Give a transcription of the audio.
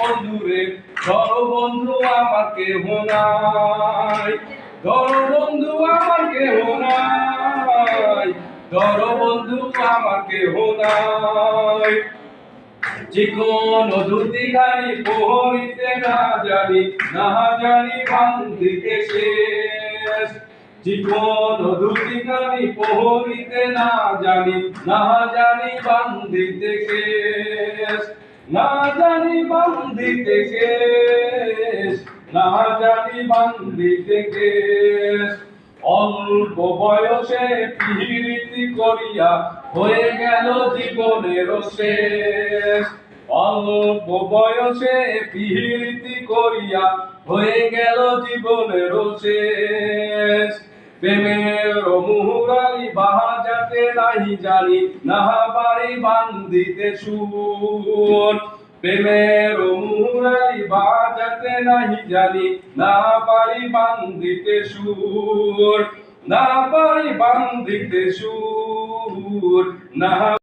বন্ধুরে, ধরো বন্ধু আমার কেহ নাই, ধরো বন্ধু আমার কেহ নাই, ধরো বন্ধু আমার কেহ নাই। চিকন ধুতি গানি পহরিতে না জানি বান্ধিতে শেষ, চিকন ধুতি গানি পহরিতে না জানি বান্ধিতে শেষ, না জানি বান্ধিতে শেষ, না জানি বান্ধিতে শেষ। অল্প বয়সে পিরিতি করিয়া হয়ে গেল জীবনের শেষ, অল্প বয়সে পিরিতি করিয়া হয়ে গেল জীবনের শেষ। প্রেমের মুহুরালি বাজাতে নাহি জানি পারি বান্ধিতে সুর, প্রেমের মুহুরালি বাজাতে নাহি জানি পারি বান্ধিতে সুর, না পারি বান্ধিতে সুর, না